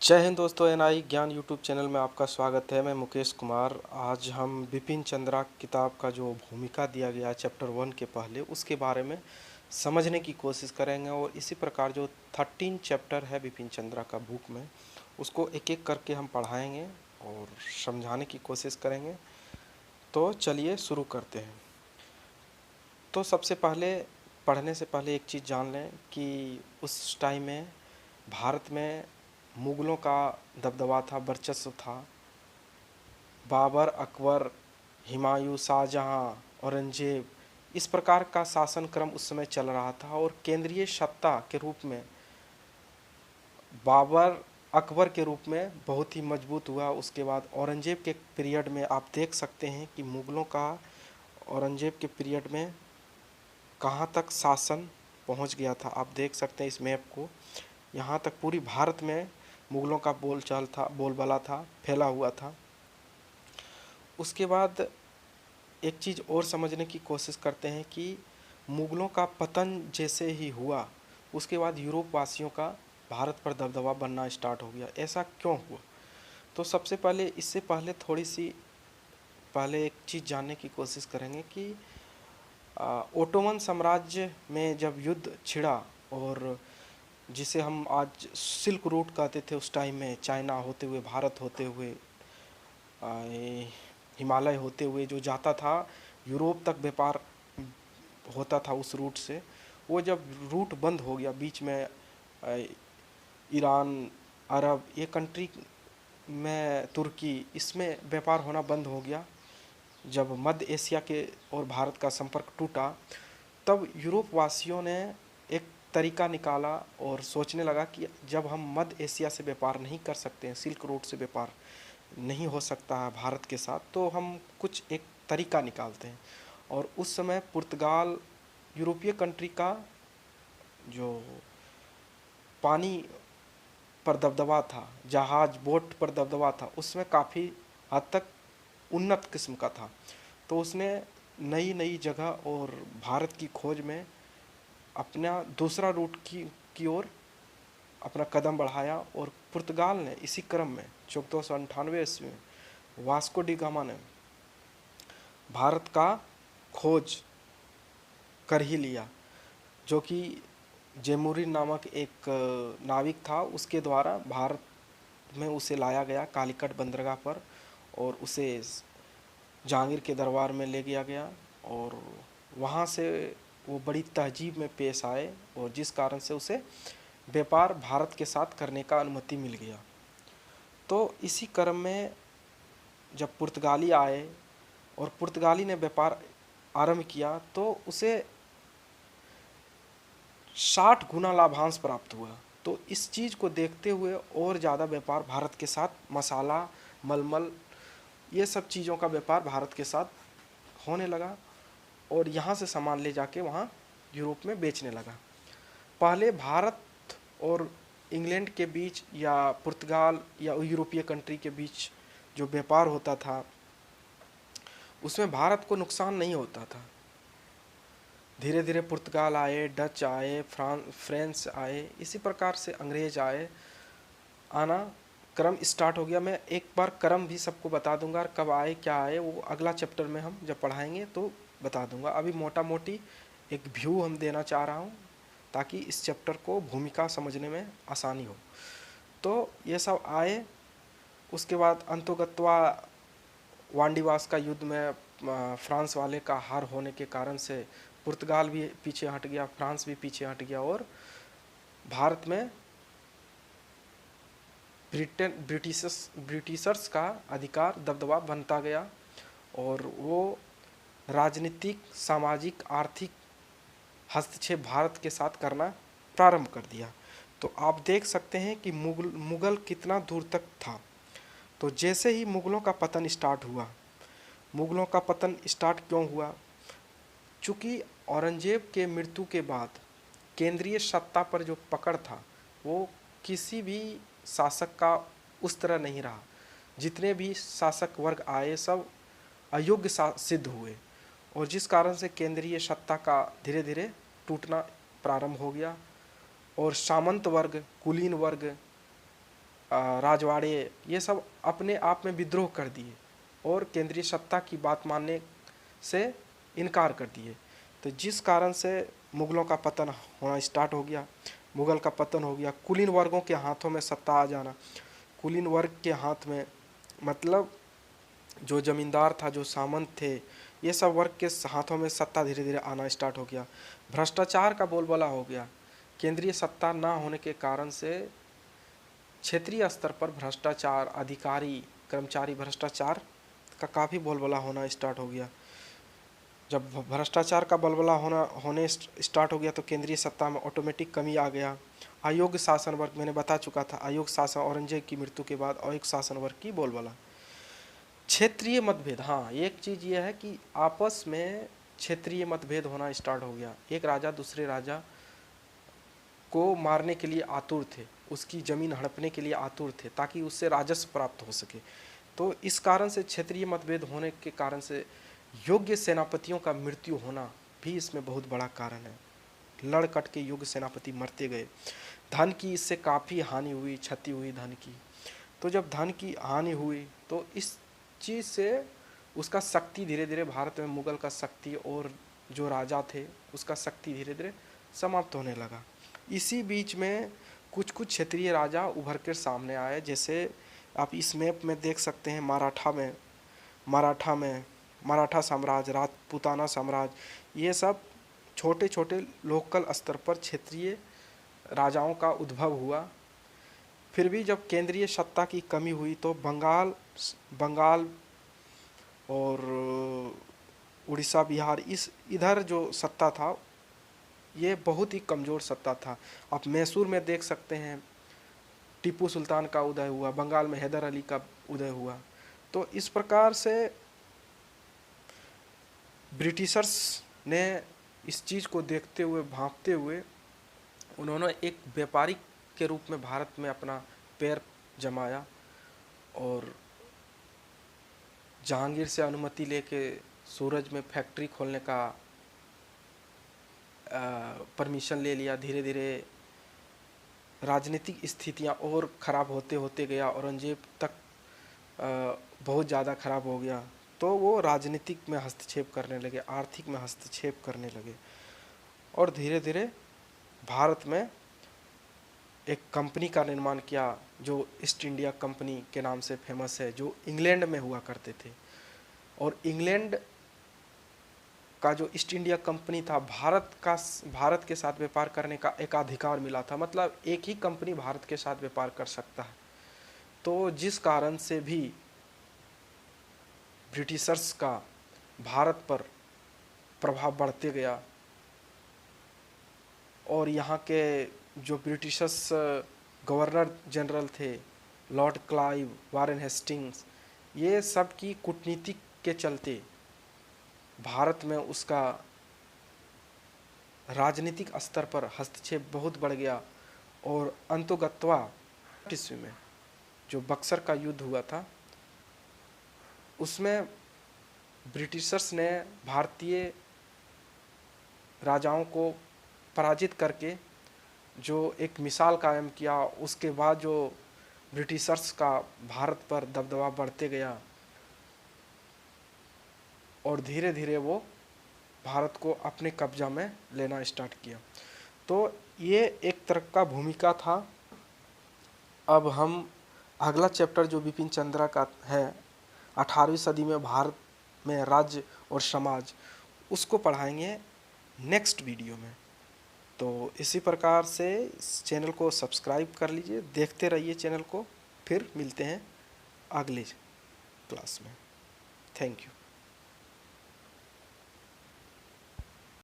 जय हिंद दोस्तों, एनआई ज्ञान यूट्यूब चैनल में आपका स्वागत है। मैं मुकेश कुमार। आज हम बिपिन चंद्रा किताब का जो भूमिका दिया गया है चैप्टर 1 के पहले, उसके बारे में समझने की कोशिश करेंगे और इसी प्रकार जो 13 चैप्टर है बिपिन चंद्रा का बुक में, उसको एक एक करके हम पढ़ाएंगे और समझाने की कोशिश करेंगे। तो चलिए शुरू करते हैं। तो सबसे पहले पढ़ने से पहले एक चीज़ जान लें कि उस टाइम में भारत में मुग़लों का दबदबा था, वर्चस्व था। बाबर, अकबर, हुमायूं, शाहजहाँ, औरंगज़ेब, इस प्रकार का शासन क्रम उस समय चल रहा था और केंद्रीय सत्ता के रूप में बाबर, अकबर के रूप में बहुत ही मजबूत हुआ। उसके बाद औरंगज़ेब के पीरियड में आप देख सकते हैं कि मुग़लों का औरंगज़ेब के पीरियड में कहाँ तक शासन पहुँच गया था। आप देख सकते हैं इस मैप को, यहाँ तक पूरी भारत में मुग़लों का बोलचाल था, बोलबाला था, फैला हुआ था। उसके बाद एक चीज़ और समझने की कोशिश करते हैं कि मुग़लों का पतन जैसे ही हुआ, उसके बाद यूरोप वासियों का भारत पर दबदबा बनना स्टार्ट हो गया। ऐसा क्यों हुआ? तो सबसे पहले, इससे पहले थोड़ी सी पहले एक चीज़ जानने की कोशिश करेंगे कि ओटोमन साम्राज्य में जब युद्ध छिड़ा, और जिसे हम आज सिल्क रूट कहते थे उस टाइम में, चाइना होते हुए, भारत होते हुए, हिमालय होते हुए जो जाता था, यूरोप तक व्यापार होता था उस रूट से। वो जब रूट बंद हो गया बीच में, ईरान, अरब, ये कंट्री में, तुर्की, इसमें व्यापार होना बंद हो गया। जब मध्य एशिया के और भारत का संपर्क टूटा, तब यूरोप वासियों ने एक तरीका निकाला और सोचने लगा कि जब हम मध्य एशिया से व्यापार नहीं कर सकते हैं, सिल्क रोड से व्यापार नहीं हो सकता है भारत के साथ, तो हम कुछ एक तरीका निकालते हैं। और उस समय पुर्तगाल, यूरोपीय कंट्री का जो पानी पर दबदबा था, जहाज, बोट पर दबदबा था, उसमें काफ़ी हद तक उन्नत किस्म का था। तो उसने नई नई जगह और भारत की खोज में अपना दूसरा रूट की ओर अपना कदम बढ़ाया। और पुर्तगाल ने इसी क्रम में 1498 ईस्वी में वास्को डी गामा ने भारत का खोज कर ही लिया, जो कि जेमुरी नामक एक नाविक था, उसके द्वारा भारत में उसे लाया गया कालीकट बंदरगाह पर, और उसे जहांगीर के दरबार में ले गया गया। और वहाँ से वो बड़ी तहजीब में पेश आए, और जिस कारण से उसे व्यापार भारत के साथ करने का अनुमति मिल गया। तो इसी क्रम में जब पुर्तगाली आए और पुर्तगाली ने व्यापार आरंभ किया, तो उसे 60 गुना लाभांश प्राप्त हुआ। तो इस चीज़ को देखते हुए और ज़्यादा व्यापार भारत के साथ, मसाला, मलमल, ये सब चीज़ों का व्यापार भारत के साथ होने लगा, और यहाँ से सामान ले जाके वहाँ यूरोप में बेचने लगा। पहले भारत और इंग्लैंड के बीच, या पुर्तगाल या यूरोपीय कंट्री के बीच जो व्यापार होता था, उसमें भारत को नुकसान नहीं होता था। धीरे धीरे पुर्तगाल आए, डच आए, फ्रांस आए, इसी प्रकार से अंग्रेज आए, आना क्रम स्टार्ट हो गया। मैं एक बार क्रम भी सबको बता दूंगा, और कब आए क्या आए वो अगला चैप्टर में हम जब पढ़ाएंगे तो बता दूंगा। अभी मोटा मोटी एक व्यू हम देना चाह रहा हूँ, ताकि इस चैप्टर को भूमिका समझने में आसानी हो। तो ये सब आए। उसके बाद अंतोगत्वा वांडीवास का युद्ध में फ्रांस वाले का हार होने के कारण से पुर्तगाल भी पीछे हट गया, फ्रांस भी पीछे हट गया, और भारत में ब्रिटिशर्स का अधिकार, दबदबा बनता गया, और वो राजनीतिक, सामाजिक, आर्थिक हस्तक्षेप भारत के साथ करना प्रारंभ कर दिया। तो आप देख सकते हैं कि मुगल कितना दूर तक था। तो जैसे ही मुगलों का पतन स्टार्ट हुआ, मुगलों का पतन स्टार्ट क्यों हुआ? चूँकि औरंगजेब के मृत्यु के बाद केंद्रीय सत्ता पर जो पकड़ था, वो किसी भी शासक का उस तरह नहीं रहा। जितने भी शासक वर्ग आए, सब अयोग्य सिद्ध हुए, और जिस कारण से केंद्रीय सत्ता का धीरे धीरे टूटना प्रारंभ हो गया, और सामंत वर्ग, कुलीन वर्ग, राजवाड़े ये सब अपने आप में विद्रोह कर दिए और केंद्रीय सत्ता की बात मानने से इनकार कर दिए। तो जिस कारण से मुग़लों का पतन होना स्टार्ट हो गया, मुग़ल का पतन हो गया, कुलीन वर्गों के हाथों में सत्ता आ जाना। कुलीन वर्ग के हाथ में मतलब जो ज़मींदार था, जो सामंत थे, ये सब वर्ग के हाथों में सत्ता धीरे धीरे आना स्टार्ट हो गया। भ्रष्टाचार का बोलबाला हो गया। केंद्रीय सत्ता ना होने के कारण से क्षेत्रीय स्तर पर भ्रष्टाचार, अधिकारी कर्मचारी भ्रष्टाचार का काफ़ी बोलबाला होना स्टार्ट हो गया। जब भ्रष्टाचार का बलबला होने स्टार्ट हो गया तो केंद्रीय सत्ता में ऑटोमेटिक कमी आ गया। अयोग्य शासन वर्ग, मैंने बता चुका था, अयोग्य शासन औरंगजेब की मृत्यु के बाद अयोग्य शासन वर्ग की बोलबाला। क्षेत्रीय मतभेद, हाँ एक चीज़ ये है कि आपस में क्षेत्रीय मतभेद होना स्टार्ट हो गया। एक राजा दूसरे राजा को मारने के लिए आतुर थे, उसकी ज़मीन हड़पने के लिए आतुर थे ताकि उससे राजस्व प्राप्त हो सके। तो इस कारण से क्षेत्रीय मतभेद होने के कारण से योग्य सेनापतियों का मृत्यु होना भी इसमें बहुत बड़ा कारण है। लड़ कट के योग्य सेनापति मरते गए। धन की इससे काफ़ी हानि हुई, क्षति हुई धन की। तो जब धन की हानि हुई तो इस चीज़ से उसका शक्ति धीरे धीरे, भारत में मुग़ल का शक्ति और जो राजा थे उसका शक्ति धीरे धीरे समाप्त होने लगा। इसी बीच में कुछ कुछ क्षेत्रीय राजा उभर कर सामने आए। जैसे आप इस मैप में देख सकते हैं, मराठा साम्राज्य, राजपूताना साम्राज्य, ये सब छोटे छोटे लोकल स्तर पर क्षेत्रीय राजाओं का उद्भव हुआ। फिर भी जब केंद्रीय सत्ता की कमी हुई तो बंगाल और उड़ीसा, बिहार, इधर जो सत्ता था ये बहुत ही कमज़ोर सत्ता था। आप मैसूर में देख सकते हैं टीपू सुल्तान का उदय हुआ, बंगाल में हैदर अली का उदय हुआ। तो इस प्रकार से ब्रिटिशर्स ने इस चीज़ को देखते हुए, भांपते हुए, उन्होंने एक व्यापारी के रूप में भारत में अपना पैर जमाया और जहांगीर से अनुमति लेके सूरज में फैक्ट्री खोलने का परमिशन ले लिया। धीरे धीरे राजनीतिक स्थितियां और ख़राब होते होते गया, औरंगजेब तक बहुत ज़्यादा ख़राब हो गया। तो वो राजनीतिक में हस्तक्षेप करने लगे, आर्थिक में हस्तक्षेप करने लगे और धीरे धीरे भारत में एक कंपनी का निर्माण किया जो ईस्ट इंडिया कंपनी के नाम से फेमस है, जो इंग्लैंड में हुआ करते थे। और इंग्लैंड का जो ईस्ट इंडिया कंपनी था, भारत के साथ व्यापार करने का एक अधिकार मिला था। मतलब एक ही कंपनी भारत के साथ व्यापार कर सकता है। तो जिस कारण से भी ब्रिटिशर्स का भारत पर प्रभाव बढ़ते गया और यहाँ के जो ब्रिटिशर्स गवर्नर जनरल थे, लॉर्ड क्लाइव, वारेन हेस्टिंग्स, ये सब की कूटनीति के चलते भारत में उसका राजनीतिक स्तर पर हस्तक्षेप बहुत बढ़ गया। और अंतोगत्वा ईस्वी में जो बक्सर का युद्ध हुआ था, उसमें ब्रिटिशर्स ने भारतीय राजाओं को पराजित करके जो एक मिसाल कायम किया। उसके बाद जो ब्रिटिशर्स का भारत पर दबदबा बढ़ते गया और धीरे धीरे वो भारत को अपने कब्जा में लेना स्टार्ट किया। तो ये एक तरह का भूमिका था। अब हम अगला चैप्टर जो बिपिन चंद्रा का है, 18वीं सदी में भारत में राज्य और समाज, उसको पढ़ाएंगे नेक्स्ट वीडियो में। तो इसी प्रकार से इस चैनल को सब्सक्राइब कर लीजिए, देखते रहिए चैनल को। फिर मिलते हैं अगले क्लास में। Thank you.